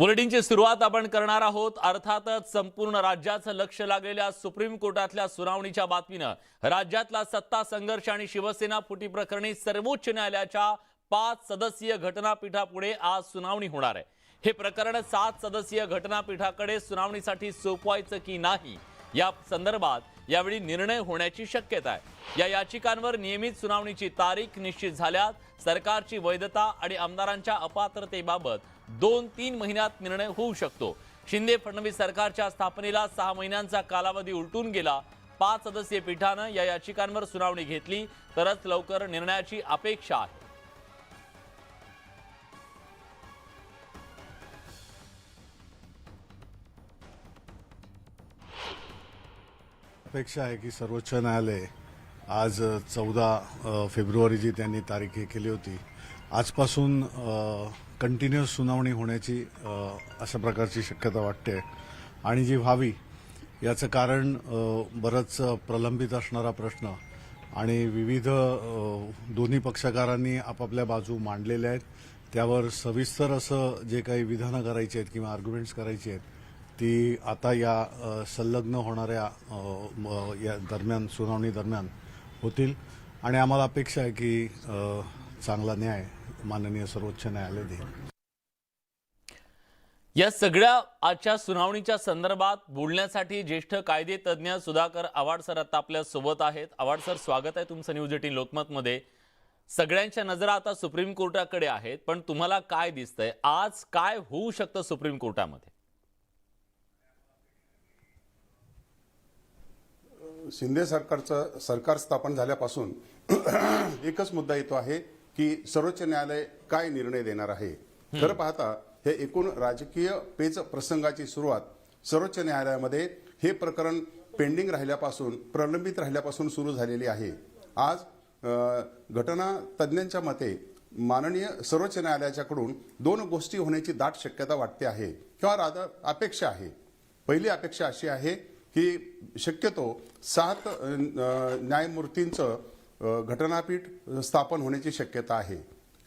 बुलेटिनची सुरुवात आपण करणार आहोत। अर्थातच संपूर्ण राज्याचं लक्ष लागलेल्या सुप्रीम कोर्टातल्या सुनावणीच्या बातमीनं राज्यातला सत्ता संघर्ष आणि शिवसेना फुटी प्रकरणी सर्वोच्च न्यायालयाच्या 5 सदस्यीय घटनापीठापुढे आज सुनावणी होणार आहे। हे प्रकरण 7 सदस्यीय घटनापीठाकडे सुनावणीसाठी सोपवायचं की नाही या संदर्भात यावेळी निर्णय होण्याची शक्यता आहे। या याचिकांवर नियमित सुनावणीची तारीख निश्चित झाल्यास सरकारची वैधता आणि आमदारांच्या अपात्रतेबाबत 2-3 महिन्यात निर्णय होऊ शकतो। शिंदे फडणवीस सरकारच्या स्थापनेला 6 महिन्यांचा कालावधी उलटून गेला। 5 सदस्यीय पीठानं या याचिकांवर सुनावणी घेतली तरच लवकर निर्णयाची अपेक्षा आहे। अपेक्षा आहे की सर्वोच्च न्यायालय आज 14 फेब्रुवारी जी त्यांनी तारीख केली होती आजपासून कंटिन्युअस सुनावणी होण्याची अशा प्रकारची शक्यता वाटते आणि जी व्हावी याचं कारण बरंच प्रलंबित असणारा प्रश्न आणि विविध दोन्ही पक्षकारांनी आपापल्या बाजू मांडलेल्या आहेत त्यावर सविस्तर असं जे काही विधानं करायची आहेत किंवा आर्ग्युमेंट्स करायची आहेत ती आता या संलग्न होणाऱ्या या दरम्यान सुनावणी दरम्यान होतील आणि आम्हाला अपेक्षा आहे की चांगला न्याय माननीय सर्वोच्च न्यायालय देईल। या सगळ्या आजच्या सुनावणीच्या संदर्भात बोलण्यासाठी ज्येष्ठ कायदे तज्ञ सुधाकर आव्हाड सर आता आपल्या सोबत आहेत। आव्हाड सर, स्वागत आहे तुमचं न्यूज 18 लोकमत मध्ये। सगळ्यांच्या नजरा आता सुप्रीम कोर्टाकडे आहेत, पण तुम्हाला काय दिसतंय आज काय होऊ शकतं सुप्रीम कोर्टामध्ये? शिंदे सरकार स्थापन झाल्यापासून एकच मुद्दा येतो आहे की सर्वोच्च न्यायालय काय निर्णय देणार आहे। खरं पाहता हे एकूण राजकीय पेच प्रसंगाची सुरुवात सर्वोच्च न्यायालयामध्ये हे प्रकरण पेंडिंग राहिल्यापासून प्रलंबित राहिल्यापासून सुरू झालेली आहे। आज घटना तज्ञांच्या मते माननीय सर्वोच्च न्यायालयाच्याकडून 2 गोष्टी होण्याची दाट शक्यता वाटते आहे किंवा अपेक्षा आहे। पहिली अपेक्षा अशी आहे की शक्यतो 7 न्यायमूर्तींचं घटनापीठ स्थापन होण्याची शक्यता आहे।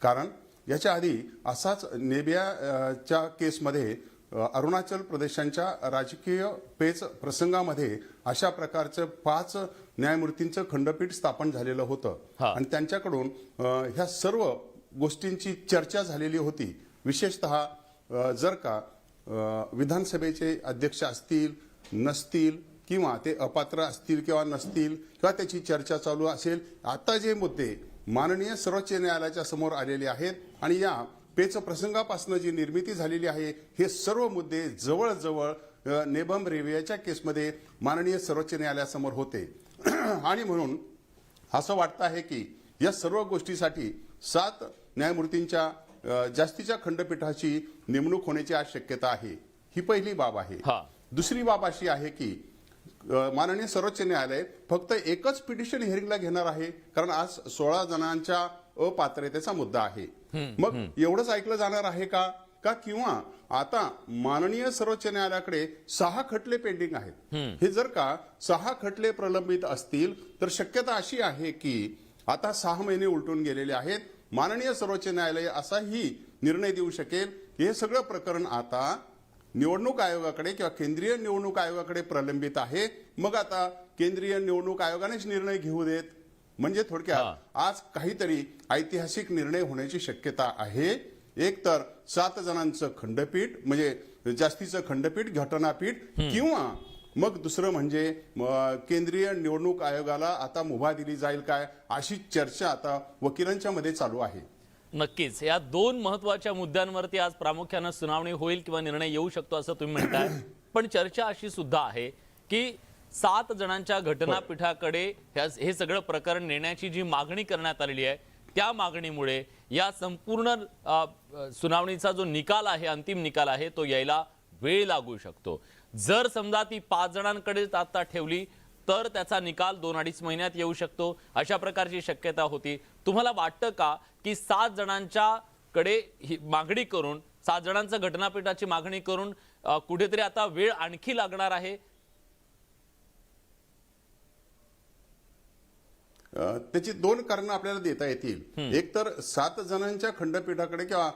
कारण याच्या आधी असाच नेबियाच्या केसमध्ये अरुणाचल प्रदेशांच्या राजकीय पेच प्रसंगामध्ये अशा प्रकारचं 5 न्यायमूर्तींचं खंडपीठ स्थापन झालेलं होतं आणि त्यांच्याकडून ह्या सर्व गोष्टींची चर्चा झालेली होती। विशेषतः जर का विधानसभेचे अध्यक्ष असतील नसतील किंवा ते अपात्र असतील किंवा नसतील किंवा त्याची चर्चा चालू असेल, आता जे मुद्दे माननीय सर्वोच्च न्यायालयाच्या समोर आलेले आहेत आणि या पेच प्रसंगापासून जी निर्मिती झालेली आहे हे सर्व मुद्दे जवळजवळ नेबम रेवियाच्या केसमध्ये माननीय सर्वोच्च न्यायालयासमोर होते आणि म्हणून असं वाटतं आहे की या सर्व गोष्टीसाठी 7 न्यायमूर्तींच्या जास्तीच्या खंडपीठाची नेमणूक होण्याची आज शक्यता आहे। ही पहिली बाब आहे। दुसरी बाब अशी आहे की माननीय सर्वोच्च न्यायालय फक्त एकच पिटिशन हिअरिंगला घेणार आहे, कारण आज 16 जणांच्या अपात्रतेचा मुद्दा आहे। मग एवढंच ऐकलं जाणार आहे का किंवा आता माननीय सर्वोच्च न्यायालयाकडे 6 खटले पेंडिंग आहेत। हे जर का 6 खटले प्रलंबित असतील तर शक्यता अशी आहे की आता 6 महिने उलटून गेलेले आहेत। माननीय सर्वोच्च न्यायालय असाही निर्णय देऊ शकेल की हे सगळं प्रकरण आता निवडणूक आयोगाकडे किंवा केंद्रीय निवडणूक आयोगाकडे प्रलंबित आहे। मग आता केंद्रीय निवडणूक आयोगानेच निर्णय घेऊ देत, म्हणजे थोडक्यात आज काहीतरी ऐतिहासिक निर्णय होण्याची शक्यता आहे। एक तर 7 जणांचं खंडपीठ म्हणजे जास्तीचं खंडपीठ घटनापीठ किंवा मग दुसरं म्हणजे केंद्रीय निवडणूक आयोगाला आता मुभा दिली जाईल काय, अशी चर्चा आता वकिलांच्या मध्ये चालू आहे। नक्कीच या 2 महत्त्वाच्या मुद्द्यांवरती आज प्रामुख्याने सुनावणी होईल किंवा निर्णय येऊ शकतो असं तुम्ही म्हणताय। पण चर्चा अशी सुद्धा आहे की 7 जणांच्या घटनापीठाकडे हे सगळं प्रकरण नेण्याची जी मागणी करण्यात आलेली आहे त्या मागणीमुळे या संपूर्ण सुनावणीचा जो निकाल आहे, अंतिम निकाल आहे, तो यायला वेळ लागू शकतो। जर समजा ती 5 जणांकडे आता ठेवली तर त्याचा निकाल 2-2.5 महिन्यात येऊ शकतो, अशा प्रकारची शक्यता होती। तुम्हाला वाटतं का की 7 जणांच्याकडे ही मागणी करून 7 जणांच्या घटनापीठाची मागणी करून कुठेतरी आता वेळ आणखी लागणार आहे? त्याची दोन कारणं आपल्याला देता येतील. एक तर 7 जणांच्या खंडपीठाकडे किंवा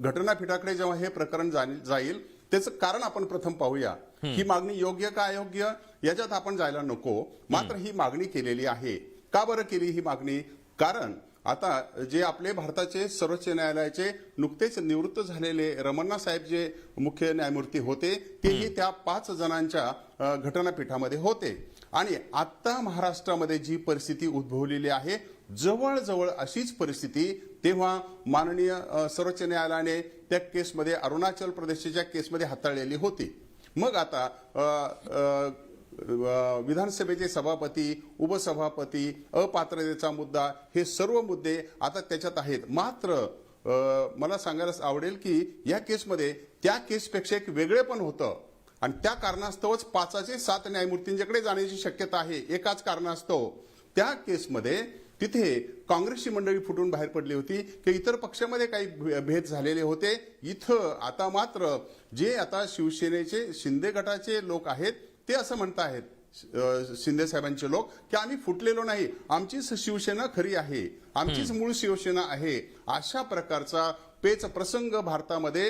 घटनापीठाकडे जेव्हा हे प्रकरण जाईल त्याचं कारण आपण प्रथम पाहूया. ही मागणी योग्य का अयोग्य याच्यात आपण जायला नको, मात्र ही मागणी केलेली आहे. का बरं केली ही मागणी? कारण आता जे आपले भारताचे सर्वोच्च न्यायालयाचे नुकतेच निवृत्त झालेले रमन्ना साहेब जे मुख्य न्यायमूर्ती होते तेही त्या 5 जणांच्या घटनापीठामध्ये होते. आणि आता महाराष्ट्रामध्ये जी परिस्थिती उद्भवलेली आहे जवळजवळ अशीच परिस्थिती तेव्हा माननीय सर्वोच्च न्यायालयाने त्या केसमध्ये अरुणाचल प्रदेशच्या केसमध्ये हाताळलेली होती. मग आता विधानसभेचे सभापती, उपसभापती, अपात्रतेचा मुद्दा हे सर्व मुद्दे आता त्याच्यात आहेत. मात्र मला सांगायला आवडेल की या केसमध्ये त्या केसपेक्षा एक वेगळे पण होतं आणि त्या कारणास्तवच 5चे 7 न्यायमूर्तींच्याकडे जाण्याची शक्यता आहे. एकाच कारणास्तव त्या केसमध्ये तिथे काँग्रेसची मंडळी फुटून बाहेर पडली होती की इतर पक्षामध्ये काही भेद झालेले होते. इथं आता मात्र जे आता शिवसेनेचे शिंदे गटाचे लोक आहेत ते असं म्हणतायत शिंदे साहेबांचे लोक की आम्ही फुटलेलो नाही, आमचीच शिवसेना खरी आहे, आमचीच मूळ शिवसेना आहे. अशा प्रकारचा पेच प्रसंग भारतामध्ये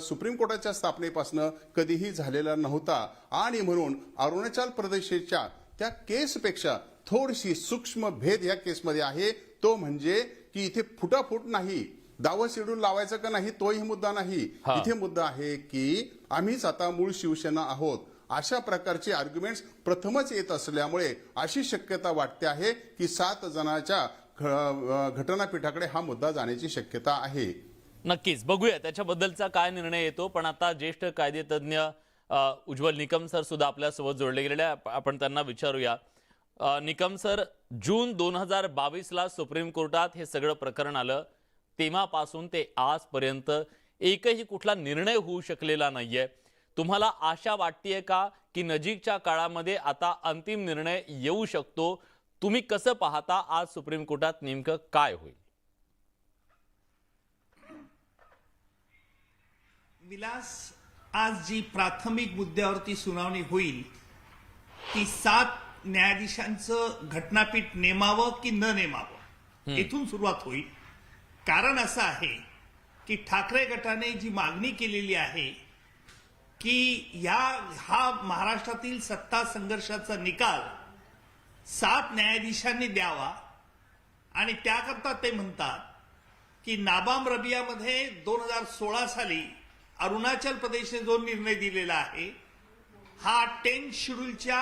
सुप्रीम कोर्टाच्या स्थापनेपासून कधीही झालेला नव्हता. आणि म्हणून अरुणाचल प्रदेशच्या त्या केसपेक्षा थोडीशी सूक्ष्म भेद या केसमध्ये आहे. तो म्हणजे की इथे फुटाफूट नाही, दावा शेड्यूल लावायचं का नाही तोही मुद्दा नाही. इथे मुद्दा आहे की आम्हीच आता मूळ शिवसेना आहोत. अशा प्रकारचे आर्ग्युमेंट्स प्रथमच येत असल्यामुळे अशी शक्यता वाटते आहे की 7 जणांच्या घटनापीठाकडे हा मुद्दा जाण्याची शक्यता आहे. नक्कीच बघूया त्याच्याबद्दलचा काय निर्णय येतो. पण आता ज्येष्ठ कायदेतज्ञ उज्ज्वल निकम सर सुद्धा आपल्यासोबत जोडले गेलेले आहे. आपण त्यांना विचारूया. निकम सर, जून 2022ला सुप्रीम कोर्टात हे सगळं प्रकरण आलं, तेव्हापासून ते आजपर्यंत एकही कुठला निर्णय होऊ शकलेला नाहीये. तुम्हाला आशा वाटतेय का की नजीकच्या काळामध्ये आता अंतिम निर्णय येऊ शकतो? तुम्ही कसं पाहता आज सुप्रीम कोर्टात नेमकं काय होईल? विलास, आज जी प्राथमिक मुद्द्यावरती सुनावणी होईल ती 7 न्यायाधीशांचं घटनापीठ नेमावं की न नेमावं इथून सुरुवात होईल. कारण असं आहे की ठाकरे गटाने जी मागणी केलेली आहे की हा महाराष्ट्रातील सत्ता संघर्षाचा निकाल 7 न्यायाधीशांनी द्यावा. आणि त्याकरता ते म्हणतात की नाबाम रबियामध्ये 2016 साली अरुणाचल प्रदेशने जो निर्णय दिलेला आहे हा 10 शेड्यूलच्या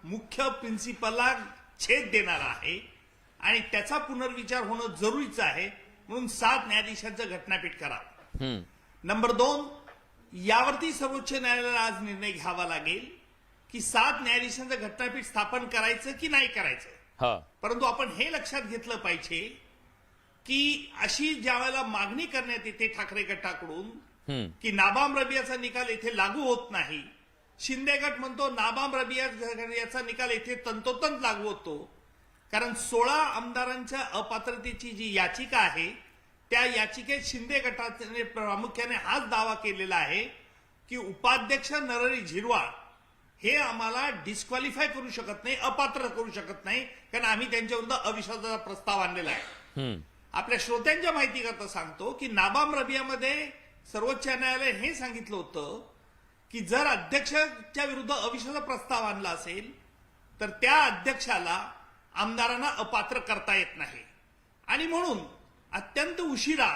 मुख्य प्रिन्सिपलला छेद देणारा आहे आणि त्याचा पुनर्विचार होणं जरुरीचं आहे. म्हणून 7 न्यायाधीशांचं घटनापीठ करा. नंबर 2, यावरती सर्वोच्च न्यायालयाला आज निर्णय घ्यावा लागेल की 7 न्यायाधीशांचं घटनापीठ स्थापन करायचं की नाही करायचं. परंतु आपण हे लक्षात घेतलं पाहिजे की अशी ज्या वेळेला मागणी करण्यात येते ठाकरे गटाकडून की नाबाम रबियाचा निकाल येथे लागू होत नाही, शिंदे गट म्हणतो नाबाम रबियाचा निकाल येथे तंतोतंत लागू होतो. कारण 16 आमदारांच्या अपात्रतेची जी याचिका आहे त्या याचिकेत शिंदे गटाने प्रामुख्याने हाच दावा केलेला आहे की उपाध्यक्ष नरहरी झिरवाळ हे आम्हाला डिस्क्वालिफाय करू शकत नाही, अपात्र करू शकत नाही, कारण आम्ही त्यांच्याविरुद्ध अविश्वासाचा प्रस्ताव आणलेला आहे. आपल्या श्रोत्यांच्या माहितीकरता सांगतो की नाबाम रबियामध्ये सर्वोच्च न्यायालय हे सांगितलं होतं की जर अध्यक्षाच्या विरुद्ध अविश्वासाचा प्रस्ताव आणला असेल तर त्या अध्यक्षाला आमदारांना अपात्र करता येत नाही. आणि म्हणून अत्यंत उशिरा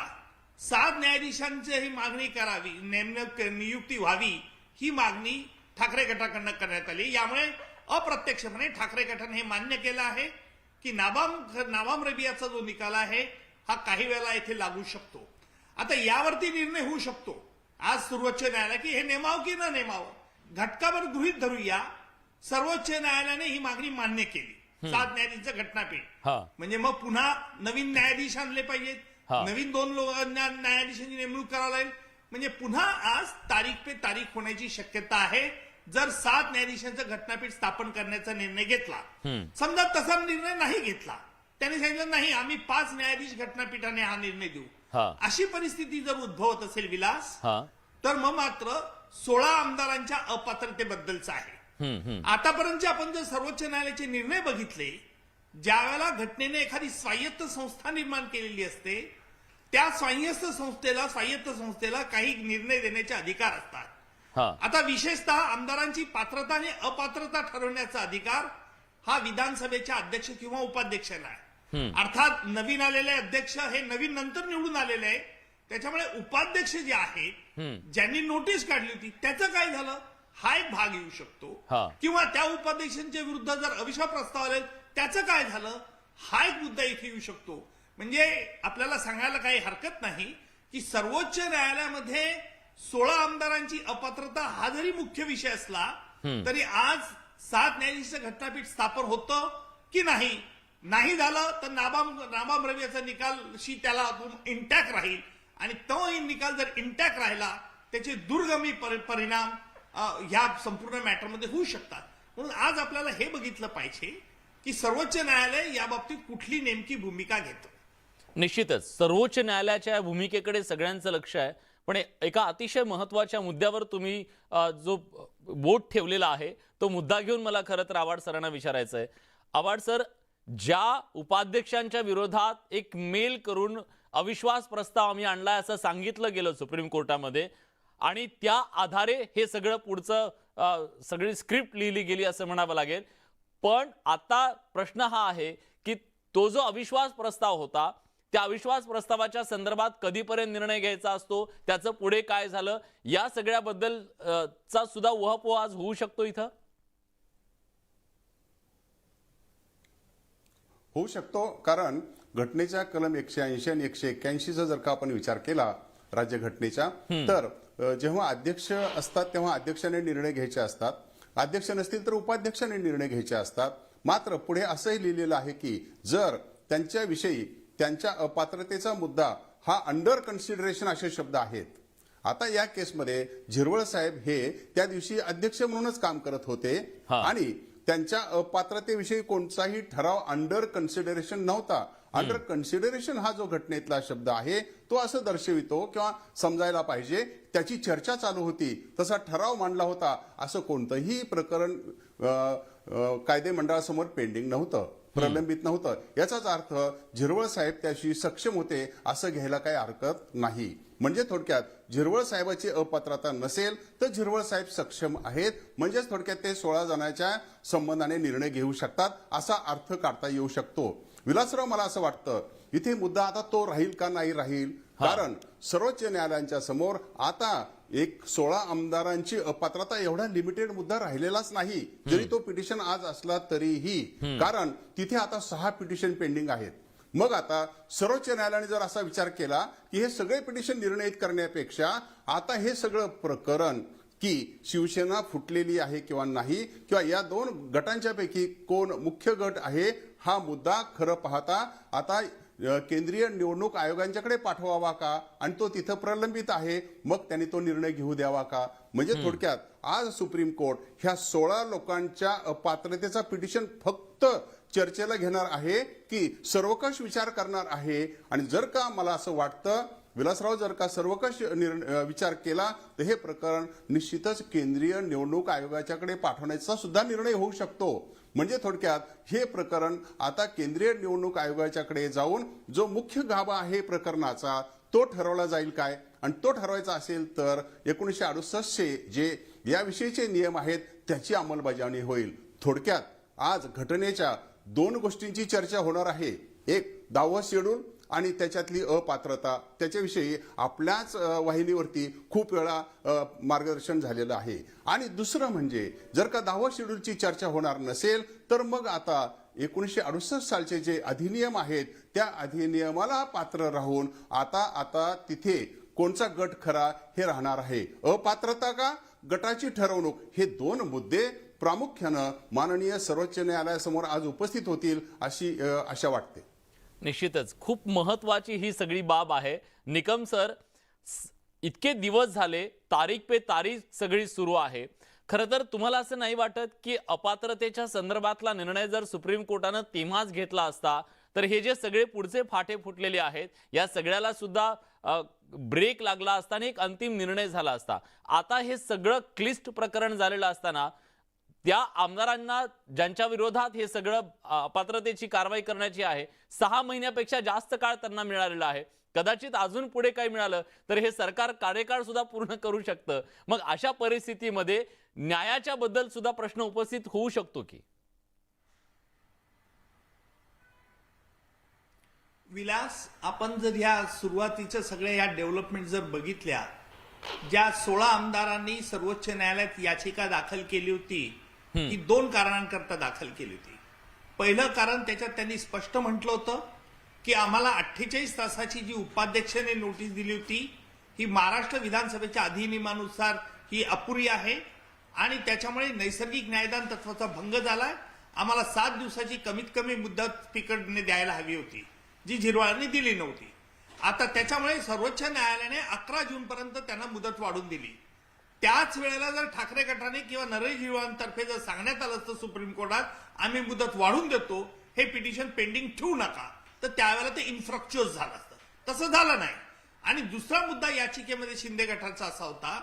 7 न्यायाधीशांची ही मागणी करावी, नियुक्ती व्हावी, ही मागणी ठाकरे गटाकडनं करण्यात आली. यामुळे अप्रत्यक्षपणे ठाकरे गटाने हे मान्य केलं आहे की नाबाम रबियाचा जो निकाल आहे हा काही वेळेला येथे लागू शकतो. आता यावरती निर्णय होऊ शकतो आज सर्वोच्च न्यायालय की हे नेमावं की न नेमावं. घटकावर गृहीत धरूया सर्वोच्च न्यायालयाने ही मागणी मान्य केली, 7 न्यायाधीशांचं घटनापीठ. म्हणजे मग पुन्हा नवीन न्यायाधीश आणले पाहिजेत, नवीन 2 न्यायाधीशांची नेमणूक करावी लागेल. म्हणजे पुन्हा आज तारीख पे तारीख होण्याची शक्यता आहे जर 7 न्यायाधीशांचं घटनापीठ स्थापन करण्याचा निर्णय घेतला. समजा तसा निर्णय नाही घेतला, त्यांनी सांगितलं नाही आम्ही 5 न्यायाधीश घटनापीठाने हा निर्णय देऊ, अशी परिस्थिती जर उद्भवत असेल विलास, तर मग मात्र 16 आमदारांच्या अपात्रतेबद्दलच आहे. आतापर्यंत आपण जर सर्वोच्च न्यायालयाचे निर्णय बघितले ज्या वेळेला घटनेने एखादी स्वायत्त संस्था निर्माण केलेली असते त्या स्वायत्त संस्थेला काही निर्णय देण्याचे अधिकार असतात. हा आता विशेषतः आमदारांची पात्रता आणि अपात्रता ठरवण्याचा अधिकार हा विधानसभेच्या अध्यक्ष किंवा उपाध्यक्षाला आहे. अर्थात नवीन आलेले अध्यक्ष हे नवीन नंतर निवडून आलेले आहे, त्याच्यामुळे उपाध्यक्ष जे आहेत ज्यांनी नोटीस काढली होती त्याचं काय झालं हा एक भाग येऊ शकतो. हा. किंवा त्या उपाध्यक्षांच्या विरुद्ध जर अविश्वास प्रस्ताव आले त्याचं काय झालं हा एक मुद्दा इथे येऊ शकतो. म्हणजे आपल्याला सांगायला काही हरकत नाही की सर्वोच्च न्यायालयामध्ये 16 आमदारांची अपात्रता हा जरी मुख्य विषय असला तरी आज 7 न्यायाधीशांचं घटनापीठ स्थापन होतं की नाही झालं तर नाबाम रवी निकालशी त्याला इंटॅक्ट राहील आणि तो निकाल जर इंटॅक्ट राहिला त्याचे दुर्गमी परिणाम ह्या संपूर्ण मॅटरमध्ये होऊ शकतात. म्हणून आज आपल्याला हे बघितलं पाहिजे की सर्वोच्च न्यायालय या बाबतीत कुठली नेमकी भूमिका घेतं. निश्चितच सर्वोच्च न्यायालयाच्या भूमिकेकडे सगळ्यांचं लक्ष आहे, पण एका अतिशय महत्वाच्या मुद्द्यावर तुम्ही जो बोट ठेवलेला आहे तो मुद्दा घेऊन मला खरं तर आव्हाड सरांना विचारायचं आहे. आव्हाड सर, ज्या उपाध्यक्षांच्या विरोधात एक मेल करून अविश्वास प्रस्ताव आम्ही आणलाय असं सांगितलं गेलं सुप्रीम कोर्टामध्ये आणि त्या आधारे हे सगळं पुढचं सगळी स्क्रिप्ट लिहिली गेली असं म्हणावं लागेल, पण आता प्रश्न हा आहे की तो जो अविश्वास प्रस्ताव होता त्या अविश्वास प्रस्तावाच्या संदर्भात कधीपर्यंत निर्णय घ्यायचा असतो, त्याचं पुढे काय झालं, या सगळ्याबद्दल चा सुद्धा उहापोह आज होऊ शकतो इथं. होऊ शकतो, कारण घटनेच्या कलम 180 आणि 181चा जर का आपण विचार केला राज्यघटनेच्या, तर जेव्हा अध्यक्ष असतात तेव्हा अध्यक्षाने निर्णय घ्यायचे असतात, अध्यक्ष नसतील तर उपाध्यक्षाने निर्णय घ्यायचे असतात. मात्र पुढे असंही लिहिलेलं आहे की जर त्यांच्याविषयी त्यांच्या अपात्रतेचा मुद्दा हा अंडर कन्सिडरेशन असे शब्द आहेत. आता या केसमध्ये झिरवळ साहेब हे त्या दिवशी अध्यक्ष म्हणूनच काम करत होते आणि त्यांच्या अपात्रतेविषयी कोणताही ठराव अंडर कन्सिडरेशन नव्हता. अंडर कन्सिडरेशन हा जो घटनेतला शब्द आहे तो असं दर्शवितो किंवा समजायला पाहिजे त्याची चर्चा चालू होती, तसा ठराव मांडला होता, असं कोणतंही प्रकरण कायदे मंडळासमोर पेंडिंग नव्हतं, प्रलंबित नव्हतं. याचाच अर्थ झिरवळ साहेब त्याशी सक्षम होते असं घ्यायला काही हरकत नाही. म्हणजे थोडक्यात झिरवळ साहेबाची अपात्रता नसेल तर झिरवळ साहेब सक्षम आहेत, म्हणजेच थोडक्यात ते 16 जणांच्या संबंधाने निर्णय घेऊ शकतात असा अर्थ काढता येऊ शकतो. विलासराव, मला असं वाटतं इथे मुद्दा आता तो राहील का नाही राहील, कारण सर्वोच्च न्यायालयाच्या समोर आता एक 16 आमदारांची अपात्रता एवढा लिमिटेड मुद्दा राहिलेलाच नाही, जरी तो पिटिशन आज असला तरीही, कारण तिथे आता 6 पिटिशन पेंडिंग आहेत. मग आता सर्वोच्च न्यायालयाने जर असा विचार केला की हे सगळे पिटिशन निर्णयित करण्यापेक्षा आता हे सगळं प्रकरण की शिवसेना फुटलेली आहे किंवा नाही, किंवा या 2 गटांच्या पैकी कोण मुख्य गट आहे हा मुद्दा खरं पाहता आता केंद्रीय निवडणूक आयोगांच्याकडे पाठवावा का, आणि तो तिथं प्रलंबित आहे, मग त्यांनी तो निर्णय घेऊ द्यावा का. म्हणजे थोडक्यात आज सुप्रीम कोर्ट ह्या 16 लोकांच्या अपात्रतेचा पिटिशन फक्त चर्चेला घेणार आहे की सर्वकष विचार करणार आहे. आणि जर का मला असं वाटतं विलासराव, जर का सर्वकष विचार केला तर हे प्रकरण निश्चितच केंद्रीय निवडणूक आयोगाच्याकडे पाठवण्याचा सुद्धा निर्णय होऊ शकतो. म्हणजे थोडक्यात हे प्रकरण आता केंद्रीय निवडणूक आयोगाच्याकडे जाऊन जो मुख्य गाभा आहे प्रकरणाचा तो ठरवला जाईल काय, आणि तो ठरवायचा असेल तर 1968 जे याविषयीचे नियम आहेत त्याची अंमलबजावणी होईल. थोडक्यात आज घटनेच्या 2 गोष्टींची चर्चा होणार आहे, एक 10वं शेड्यूल आणि त्याच्यातली अपात्रता, त्याच्याविषयी आपल्याच वाहिनीवरती खूप वेळा मार्गदर्शन झालेलं आहे. आणि दुसरं म्हणजे जर का 10व्या शेड्यूलची चर्चा होणार नसेल तर मग आता 1968 सालचे जे अधिनियम आहेत त्या अधिनियमाला पात्र राहून आता तिथे कोणचा गट खरा हे राहणार आहे. अपात्रता का गटाची ठरवणूक, हे 2 मुद्दे प्रामुख्यानं माननीय सर्वोच्च न्यायालयासमोर आज उपस्थित होतील अशी आशा वाटते. निश्चितच खूप महत्वाची ही सगळी बाब आहे. निकम सर, इतके दिवस झाले, तारीख पे तारीख सगळी सुरू आहे. खरं तर तुम्हाला असं नाही वाटत की अपात्रतेच्या संदर्भातला निर्णय जर सुप्रीम कोर्टानं तेव्हाच घेतला असता तर हे जे सगळे पुढचे फाटे फुटलेले आहेत या सगळ्याला सुद्धा ब्रेक लागला असता आणि एक अंतिम निर्णय झाला असता. आता हे सगळं क्लिष्ट प्रकरण झालेलं असताना त्या आमदारांना ज्यांच्या विरोधात हे सगळं अपात्रतेची कारवाई करण्याची आहे 6 महिन्यापेक्षा जास्त काळ त्यांना मिळालेला आहे. कदाचित अजून पुढे काही मिळालं तर हे सरकार कार्यकाळ सुद्धा पूर्ण करू शकतं. मग अशा परिस्थितीमध्ये न्यायाच्या बद्दल सुद्धा प्रश्न उपस्थित होऊ शकतो की? विलास, आपण जर ह्या सुरुवातीच्या सगळ्या या डेव्हलपमेंट जर बघितल्या, ज्या 16 आमदारांनी सर्वोच्च न्यायालयात याचिका दाखल केली होती ती 2 कारणांकरता दाखल केली होती. पहिलं कारण, त्याच्यात त्यांनी स्पष्ट म्हटलं होतं की आम्हाला 48 तासाची जी उपाध्यक्षाने नोटीस दिली होती ही महाराष्ट्र विधानसभेच्या अधिनियमानुसार ही अपुरी आहे आणि त्याच्यामुळे नैसर्गिक न्यायदान तत्वाचा भंग झालाय. आम्हाला 7 दिवसाची कमीत कमी मुदत स्पीकरने द्यायला हवी होती, जी झिरवाळांनी दिली नव्हती. आता त्याच्यामुळे सर्वोच्च न्यायालयाने 11 जून पर्यंत त्यांना मुदत वाढवून दिली. त्याच वेळेला जर ठाकरे गटाने किंवा नरहरी झिरवाळांतर्फे जर सांगण्यात आलं असतं सुप्रीम कोर्टात आम्ही मुदत वाढवून देतो, हे पिटिशन पेंडिंग ठेवू नका, तर त्यावेळेला ते इन्फ्रक्च्युअस झालं असतं. तसं झालं नाही. आणि दुसरा मुद्दा याचिकेमध्ये शिंदे गटाचा असा होता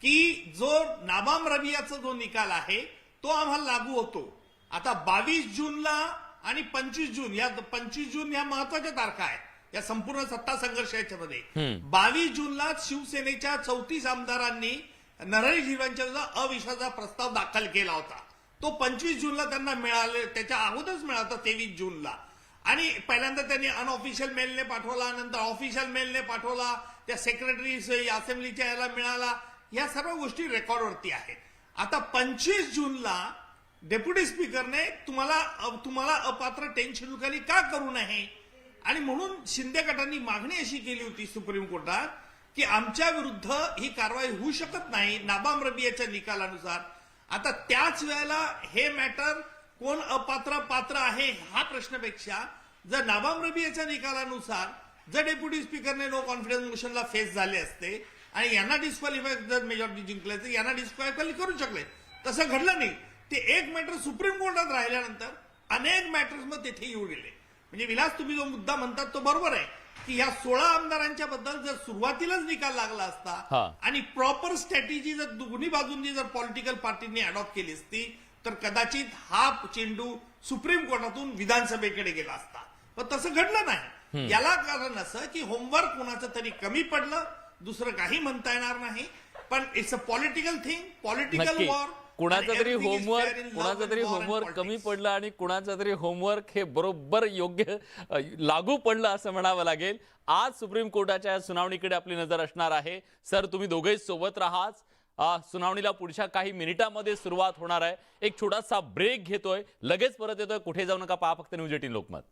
की जो नाबाम रबियाचा जो निकाल आहे तो आम्हाला लागू होतो. आता 22 जूनला आणि 25 जून या 25 जून या महत्वाच्या तारखा आहेत या संपूर्ण सत्ता संघर्ष याच्यामध्ये. 22 जूनला शिवसेनेच्या 34 आमदारांनी नरहरी झिरवाळांच्या विरोधात अविश्वासाचा प्रस्ताव दाखल केला होता. तो 25 जूनला त्यांना मिळाले, त्याच्या अगोदरच मिळाला 23 जूनला. आणि पहिल्यांदा त्यांनी अनऑफिशियल मेलने पाठवला, नंतर ऑफिशियल मेलने पाठवला, त्या सेक्रेटरी असेंब्लीच्या याला मिळाला. या सर्व गोष्टी रेकॉर्डवरती आहेत. आता 25 जूनला डेप्युटी स्पीकरने तुम्हाला अपात्र टेन्शन खाली का करू नये आणि म्हणून शिंदे गटांनी मागणी अशी केली होती सुप्रीम कोर्टात की आमच्या विरुद्ध ही कारवाई होऊ शकत नाही नाबाम रबियाच्या निकालानुसार. आता त्याच वेळेला हे मॅटर कोण अपात्र पात्र आहे हा प्रश्नापेक्षा जर नाबाम रबियाच्या निकालानुसार जर डेप्युटी स्पीकरने नो कॉन्फिडन्स मोशनला फेस झाले असते आणि यांना डिस्क्वालिफाय जर मेजॉरिटी जिंकले तर यांना डिस्क्वालिफाय करू शकले. तसं घडलं नाही. ते एक मॅटर सुप्रीम कोर्टात राहिल्यानंतर अनेक मॅटर्स मग तिथे येऊ गेले. म्हणजे विलास, तुम्ही जो मुद्दा म्हणतात तो बरोबर आहे की या 16 आमदारांच्या बद्दल जर सुरुवातीलाच निकाल लागला असता आणि प्रॉपर स्ट्रॅटेजी जर दोन्ही बाजूंनी जर पॉलिटिकल पार्टींनी अडॉप्ट केली असती तर कदाचित हा चेंडू सुप्रीम कोर्टातून विधानसभेकडे गेला असता. पण तसं घडलं नाही. याला कारण असं की होमवर्क कोणाचं तरी कमी पडलं, दुसरं काही म्हणता येणार नाही. पण it's a political thing, political war. कुणाचं तरी होमवर्क कमी पडलं आणि कुणाचं तरी होमवर्क हे बरोबर योग्य लागू पडलं असं म्हणावं लागेल. आज सुप्रीम कोर्टाच्या या सुनावणीकडे आपली नजर असणार आहे. सर, तुम्ही दोघेही सोबत राहाच. सुनावणीला पुढच्या काही मिनिटांमध्ये सुरुवात होणार आहे. एक छोटासा ब्रेक घेतोय, लगेच परत येतोय. कुठे जाऊ नका, पहा फक्त न्यूज 18 लोकमत.